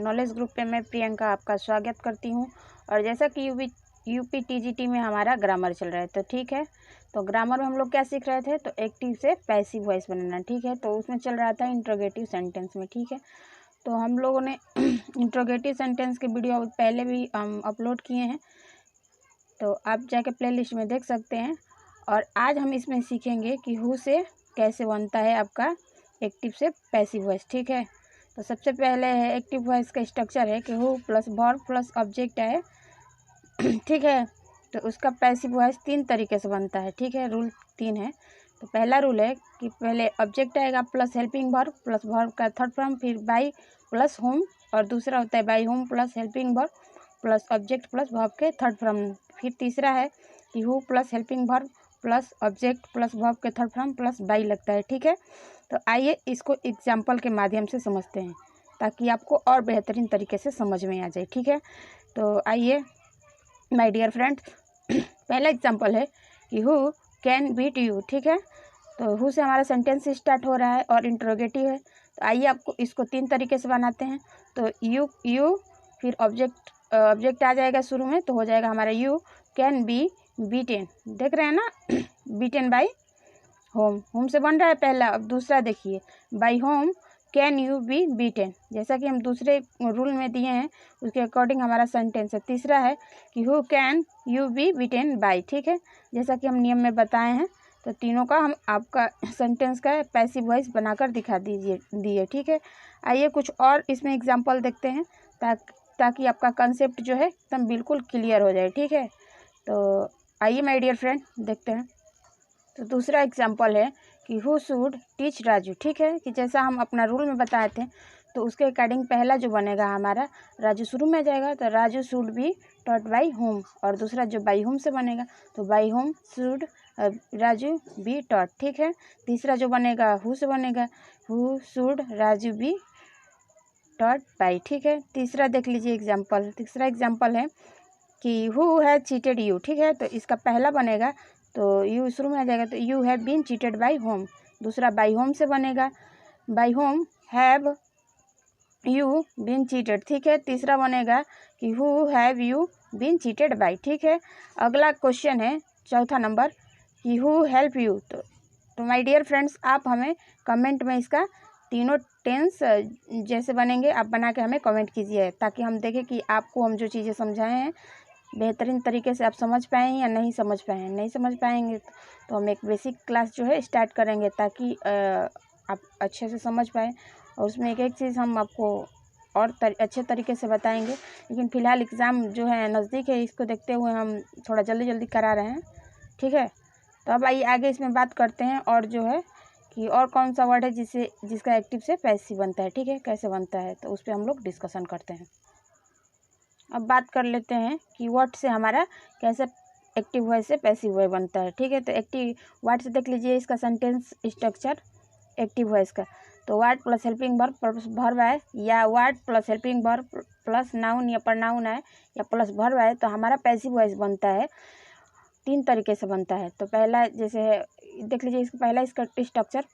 Knowledge group पे मैं प्रियंका आपका स्वागत करती हूँ। और जैसा कि यूपी टीजीटी में हमारा ग्रामर चल रहा है, तो ठीक है, तो ग्रामर में हम लोग क्या सीख रहे थे, तो एक्टिव से पैसिव वॉइस बनाना, ठीक है। तो उसमें चल रहा था इंट्रोगेटिव सेंटेंस में, ठीक है। तो हम लोगों ने इंट्रोगेटिव सेंटेंस के वीडियो पहले भी अपलोड किए हैं, तो आप जाके प्लेलिस्ट में देख सकते हैं। और आज हम इसमें सीखेंगे कि हु से कैसे बनता है आपका एक्टिव से पैसिव वॉइस, ठीक है। तो सबसे पहले है एक्टिव वॉइस का स्ट्रक्चर है कि who plus verb plus object है, ठीक है। तो उसका पैसिव वॉइस 3 तरीके से बनता है, ठीक है। रूल 3 है। तो पहला रूल है कि पहले ऑब्जेक्ट आएगा plus helping verb plus verb का थर्ड फॉर्म, फिर बाई प्लस होम, और दूसरा होता है by home plus helping verb plus object plus verb के थर्ड फॉर्म। फिर तीसरा है कि who plus helping verb plus object plus verb के थर्ड फॉर्म प्लस बाई लगता है, ठीक है। तो आइए इसको एग्जाम्पल के माध्यम से समझते हैं, ताकि आपको और बेहतरीन तरीके से समझ में आ जाए, ठीक है। तो आइए माय डियर फ्रेंड, पहला एग्जाम्पल है कि हु कैन बीट यू, ठीक है। तो हु से हमारा सेंटेंस स्टार्ट हो रहा है और इंट्रोगेटिव है। तो आइए आपको इसको 3 तरीके से बनाते हैं। तो यू फिर ऑब्जेक्ट आ जाएगा शुरू में, तो हो जाएगा हमारा यू कैन बी बीटेन, देख रहे हैं ना, बीटेन बाई होम से बन रहा है पहला। अब दूसरा देखिए, by home can you B beaten, जैसा कि हम दूसरे रूल में दिए हैं उसके अकॉर्डिंग हमारा सेंटेंस है। तीसरा है कि who can you B beaten by, ठीक है, जैसा कि हम नियम में बताए हैं। तो तीनों का हम आपका सेंटेंस का पैसिव वॉइस बनाकर दिखा दिए, ठीक है। आइए कुछ और इसमें एग्जाम्पल देखते हैं, ताकि आपका कंसेप्ट जो है एकदम बिल्कुल क्लियर हो जाए, ठीक है। तो आइए माय डियर फ्रेंड देखते हैं। तो दूसरा एग्जाम्पल है कि हु शुड टीच राजू, ठीक है, कि जैसा हम अपना रूल में बताए थे, तो उसके अकॉर्डिंग पहला जो बनेगा हमारा राजू शुरू में जाएगा, तो Raju should be taught by home, और दूसरा जो बाई होम से बनेगा तो by home should Raju be taught, ठीक है। तीसरा जो बनेगा हु से बनेगा, who should Raju be taught by, ठीक है। तीसरा देख लीजिए एग्जाम्पल, तीसरा एग्जाम्पल है कि हु हैज चीटेड यू, ठीक है। तो इसका पहला बनेगा तो यू शुरू में आ जाएगा, तो you have been cheated by whom. दूसरा बाई होम से बनेगा, by whom have you been cheated, ठीक है। तीसरा बनेगा कि who have you been cheated by, ठीक है। अगला क्वेश्चन है चौथा नंबर कि हु हेल्प यू। तो माय डियर फ्रेंड्स, आप हमें कमेंट में इसका तीनों टेंस जैसे बनेंगे आप बना के हमें कमेंट कीजिए, ताकि हम देखें कि आपको हम जो चीज़ें समझाए हैं बेहतरीन तरीके से आप समझ पाएँ या नहीं समझ पाएँ। नहीं समझ पाएंगे तो हम एक बेसिक क्लास जो है स्टार्ट करेंगे, ताकि आप अच्छे से समझ पाएँ। और उसमें एक एक चीज़ हम आपको और अच्छे तरीके से बताएंगे। लेकिन फ़िलहाल एग्ज़ाम जो है नज़दीक है, इसको देखते हुए हम थोड़ा जल्दी जल्दी करा रहे हैं, ठीक है। तो अब आइए आगे इसमें बात करते हैं, और जो है कि और कौन सा वर्ड है जिसका एक्टिव से पैसिव बनता है, ठीक है, कैसे बनता है, तो उस पर हम लोग डिस्कशन करते हैं। अब बात कर लेते हैं कि व्हाट से हमारा कैसे एक्टिव वॉइस से पैसिव वॉइस बनता है, ठीक है। तो एक्टिव व्हाट से देख लीजिए इसका सेंटेंस स्ट्रक्चर एक्टिव वॉइस का। तो what plus helping verb plus verb है, या what plus helping verb plus noun या प्रनाउन है, या प्लस वर्ब है, तो हमारा पैसिव वॉइस बनता है 3 तरीके से बनता है। तो पहला जैसे है, देख लीजिए इसका स्ट्रक्चर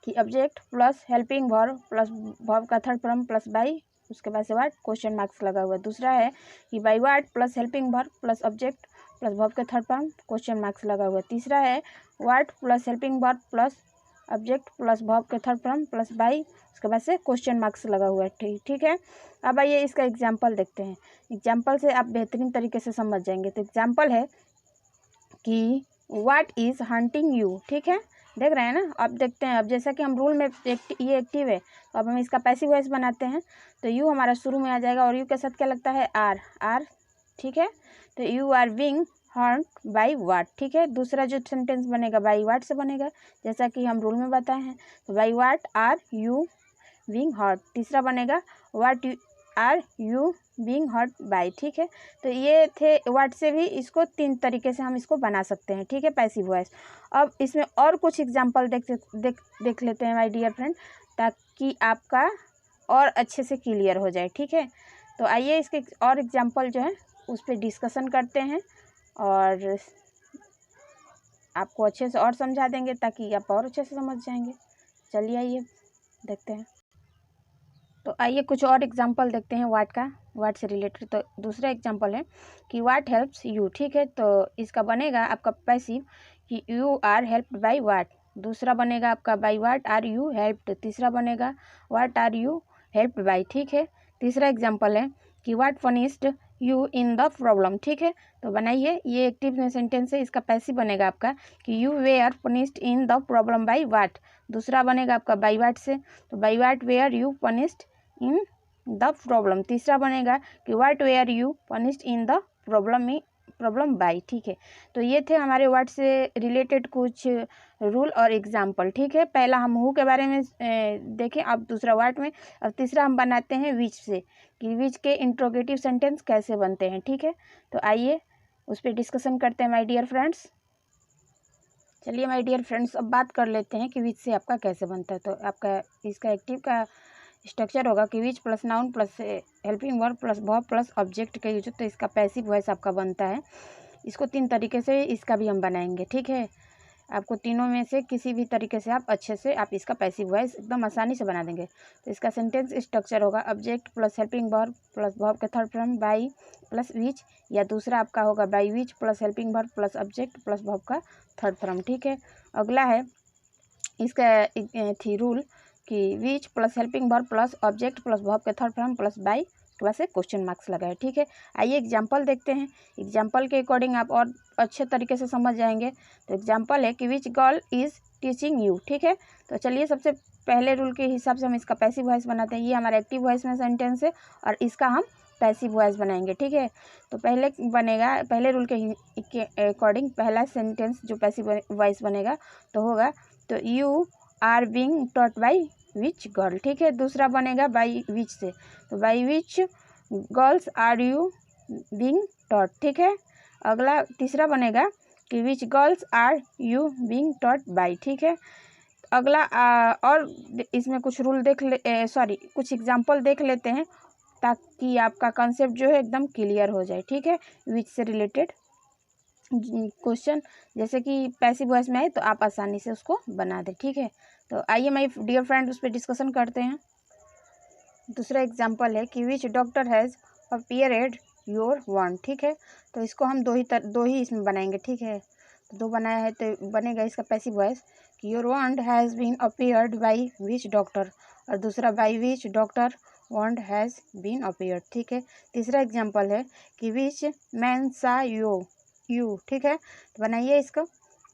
कि object plus helping verb plus verb का थर्ड फॉर्म प्लस बाई, उसके बाद से व्हाट क्वेश्चन मार्क्स लगा हुआ है। दूसरा है कि by what plus helping verb plus object plus verb के थर्ड फॉर्म क्वेश्चन मार्क्स लगा हुआ है। तीसरा है what plus helping verb plus object plus verb के थर्ड फॉर्म प्लस बाई, उसके बाद से क्वेश्चन मार्क्स लगा हुआ है, ठीक है। अब आइए इसका एग्जाम्पल देखते हैं। एग्जाम्पल से आप बेहतरीन तरीके से समझ जाएंगे। तो एग्जाम्पल है कि व्हाट इज़ हंटिंग यू, ठीक है, देख रहे हैं ना। अब देखते हैं, अब जैसा कि हम रूल में ये एक्टिव है, तो अब हम इसका पैसिव वॉइस बनाते हैं। तो यू हमारा शुरू में आ जाएगा, और यू के साथ क्या लगता है आर, ठीक है। तो you are being hurt by what, ठीक है। दूसरा जो सेंटेंस बनेगा बाई व्हाट से बनेगा, जैसा कि हम रूल में बताए हैं। तो by what are you being hurt. तीसरा बनेगा what are you being hurt by, ठीक है। तो ये थे व्हाट से भी इसको 3 तरीके से हम इसको बना सकते हैं, ठीक है, पैसिव वॉइस। अब इसमें और कुछ एग्जाम्पल देख लेते हैं माय डियर फ्रेंड, ताकि आपका और अच्छे से क्लियर हो जाए, ठीक है। तो आइए इसके और एग्जाम्पल जो है उस पर डिस्कशन करते हैं, और आपको अच्छे से और समझा देंगे, ताकि आप और अच्छे से समझ जाएंगे। चलिए आइए देखते हैं। तो आइए कुछ और एग्जांपल देखते हैं वाट का, वाट से रिलेटेड। तो दूसरा एग्जांपल है कि वाट हेल्प्स यू, ठीक है। तो इसका बनेगा आपका पैसिव कि you are helped by what. दूसरा बनेगा आपका by what are you helped. तीसरा बनेगा what are you helped by, ठीक है। तीसरा एग्जांपल है कि what furnished you in the problem, ठीक है। तो बनाइए, ये एक्टिव में सेंटेंस है, इसका पैसिव बनेगा आपका कि you were punished in the problem by what. दूसरा बनेगा आपका बाय वाट से, तो by what were you punished in the problem. तीसरा बनेगा कि what were you punished in the problem by, ठीक है। तो ये थे हमारे वाट से रिलेटेड कुछ रूल और एग्जाम्पल, ठीक है। पहला हम हु के बारे में देखें, अब दूसरा वाट में, अब तीसरा हम बनाते हैं विच से कि विच के इंट्रोगेटिव सेंटेंस कैसे बनते हैं, ठीक है। तो आइए उस पर डिस्कशन करते हैं माय डियर फ्रेंड्स। चलिए माय डियर फ्रेंड्स, अब बात कर लेते हैं कि विच से आपका कैसे बनता है। तो आपका इसका एक्टिव का स्ट्रक्चर होगा कि which plus noun plus helping verb plus verb plus object का यूज। तो इसका पैसिव वॉइस आपका बनता है। इसको 3 तरीके से इसका भी हम बनाएंगे, ठीक है। आपको तीनों में से किसी भी तरीके से आप अच्छे से आप इसका पैसिव वॉइस एकदम आसानी से बना देंगे। तो इसका सेंटेंस स्ट्रक्चर होगा object plus helping verb plus verb का third form by plus which, या दूसरा आपका होगा by which plus helping verb plus object plus verb का थर्ड फॉर्म, ठीक है। अगला है इसका थी रूल कि which plus helping verb plus object plus verb के थर्ड फॉर्म प्लस बाय के बाद से क्वेश्चन मार्क्स लगाए, ठीक है। आइए एग्जाम्पल देखते हैं, एग्जाम्पल के अकॉर्डिंग आप और अच्छे तरीके से समझ जाएंगे। तो एग्जाम्पल है कि विच गर्ल इज़ टीचिंग यू, ठीक है। तो चलिए सबसे पहले रूल के हिसाब से हम इसका पैसिव वॉइस बनाते हैं। ये हमारा एक्टिव वॉइस में सेंटेंस है और इसका हम पैसिव वॉइस बनाएंगे, ठीक है। तो पहले बनेगा, पहले रूल के अकॉर्डिंग पहला सेंटेंस जो पैसिव वॉइस बनेगा तो होगा तो you are being taught by which girl, ठीक है। दूसरा बनेगा बाय विच से, तो by which girls are you being taught, ठीक है। अगला तीसरा बनेगा कि which girls are you being taught by, ठीक है। अगला और इसमें कुछ रूल कुछ एग्जाम्पल देख लेते हैं ताकि आपका कंसेप्ट जो है एकदम क्लियर हो जाए, ठीक है। विच से रिलेटेड क्वेश्चन जैसे कि पैसिव वॉइस में है तो आप आसानी से उसको बना दें, ठीक है। तो आइए माय डियर फ्रेंड उस पर डिस्कशन करते हैं। दूसरा एग्जांपल है कि which doctor has appeared your want, ठीक है। तो इसको हम दो ही इसमें बनाएंगे, ठीक है। तो 2 बनाया है तो बनेगा इसका पैसिव वॉइस कि your want has been appeared by which doctor, और दूसरा by which doctor want has been appeared, ठीक है। तीसरा एग्जाम्पल है कि विच मैन सा यू, ठीक है। तो बनाइए इसको,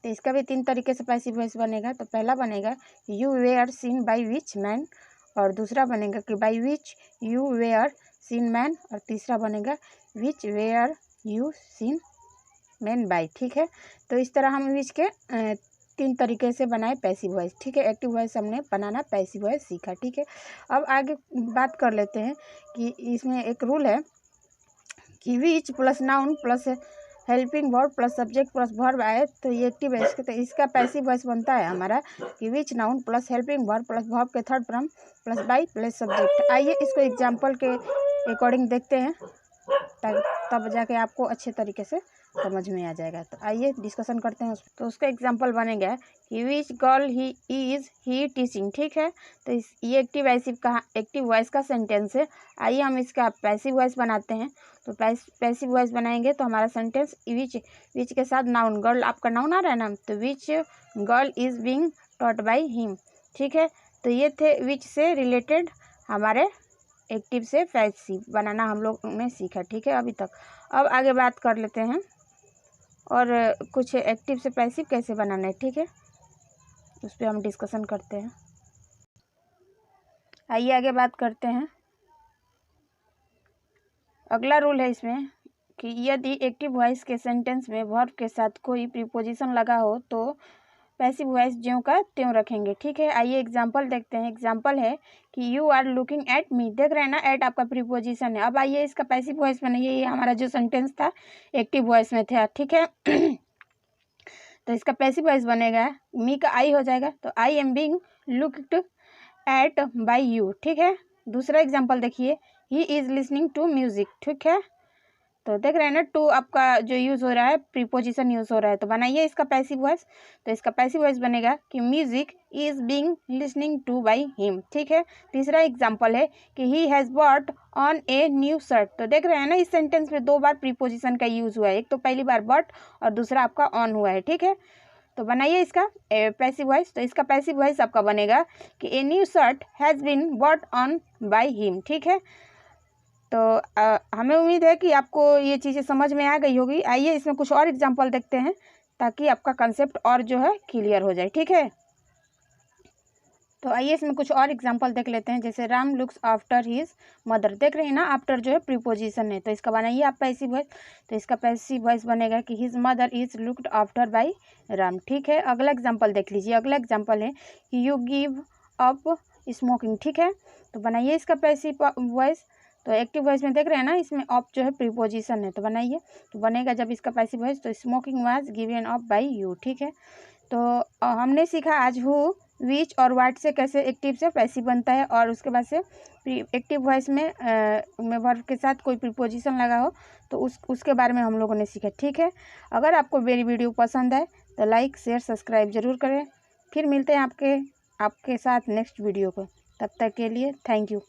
तो इसका भी 3 तरीके से पैसिव वॉइस बनेगा। तो पहला बनेगा you were seen by which man, और दूसरा बनेगा कि by which you were seen man, और तीसरा बनेगा which were you seen man by, ठीक है। तो इस तरह हम विच के 3 तरीके से बनाए पैसिव वॉइस, ठीक है। एक्टिव वॉइस हमने बनाना पैसिव वॉइस सीखा, ठीक है। अब आगे बात कर लेते हैं कि इसमें एक रूल है कि which plus noun plus helping verb plus subject plus verb आए तो ये एक्टिव है। तो इसका पैसिव वॉइस बनता है हमारा कि which noun plus helping verb plus verb के third form plus by plus subject. आइए इसको एग्जाम्पल के अकॉर्डिंग देखते हैं तब जाके आपको अच्छे तरीके से समझ में आ जाएगा। तो आइए डिस्कशन करते हैं। तो उसका एग्जाम्पल बनेगा कि विच गर्ल ही टीचिंग, ठीक है। तो ये एक्टिव वॉइस का सेंटेंस है। आइए हम इसका पैसिव वॉइस बनाते हैं। तो पैसिव वॉइस बनाएंगे तो हमारा सेंटेंस विच के साथ नाउन, गर्ल आपका नाउन आ रहा है ना, तो which girl is being taught by him, ठीक है। तो ये थे विच से रिलेटेड हमारे एक्टिव से पैसिव बनाना हम लोग ने सीखा, ठीक है अभी तक। अब आगे बात कर लेते हैं और कुछ एक्टिव से पैसिव कैसे बनाना है, ठीक है, उस पर हम डिस्कशन करते हैं। आइए आगे बात करते हैं। अगला रूल है इसमें कि यदि एक्टिव वॉइस के सेंटेंस में वर्ब के साथ कोई प्रीपोजिशन लगा हो तो पैसिव वॉइस ज्यों का त्यों रखेंगे, ठीक है। आइए एग्जाम्पल देखते हैं। एग्जाम्पल है कि you are looking at me, देख रहे हैं ना, एट आपका प्रीपोजिशन है। अब आइए इसका पैसिव वॉइस बनाइए। ये हमारा जो सेंटेंस था एक्टिव वॉइस में था, ठीक है। तो इसका पैसिव वॉइस बनेगा मी का आई हो जाएगा, तो I am being looked at by you, ठीक है। दूसरा एग्जाम्पल देखिए, he is listening to music, ठीक है। तो देख रहे हैं ना, टू आपका जो यूज़ हो रहा है प्रीपोजिशन यूज़ हो रहा है। तो बनाइए इसका पैसिव वॉइस। तो इसका पैसिव वॉइस बनेगा कि music is being listening two by him. ठीक है। तीसरा एग्जाम्पल है कि he has bot on A new shirt. तो देख रहे हैं ना, इस सेंटेंस में 2 बार प्रीपोजिशन का यूज़ हुआ है। एक तो पहली बार बॉट और दूसरा आपका ऑन हुआ है। ठीक है। तो बनाइए इसका पैसिव वॉइस। तो इसका पैसिव वॉइस आपका बनेगा कि a new shirt has been bought on by him. ठीक है। तो हमें उम्मीद है कि आपको ये चीज़ें समझ में आ गई होगी। आइए इसमें कुछ और एग्जांपल देखते हैं ताकि आपका कंसेप्ट और जो है क्लियर हो जाए। ठीक है। तो आइए इसमें कुछ और एग्जांपल देख लेते हैं। जैसे Ram looks after his mother. देख रहे हैं ना, आफ्टर जो है प्रीपोजिशन है। तो इसका बनाइए आप पैसिव वॉइस। तो इसका पैसिव वॉइस बनेगा कि his mother is looked after by Ram. ठीक है। अगला एग्जाम्पल देख लीजिए। अगला एग्जाम्पल है कि यू गिव अप स्मोकिंग। ठीक है। तो बनाइए इसका पैसिव वॉइस। तो एक्टिव वॉइस में देख रहे हैं ना, इसमें ऑफ जो है प्रीपोजिशन है। तो बनाइए। तो बनेगा जब इसका पैसिव वॉइस, तो smoking was given up by you. ठीक है। तो हमने सीखा आज हु, विच और व्हाट से कैसे एक्टिव से पैसिव बनता है, और उसके बाद से एक्टिव वॉइस में वर्ब के साथ कोई प्रीपोजिशन लगा हो तो उसके बारे में हम लोगों ने सीखा। ठीक है। अगर आपको मेरी वीडियो पसंद आए तो लाइक शेयर सब्सक्राइब जरूर करें। फिर मिलते हैं आपके साथ नेक्स्ट वीडियो को। तब तक के लिए थैंक यू।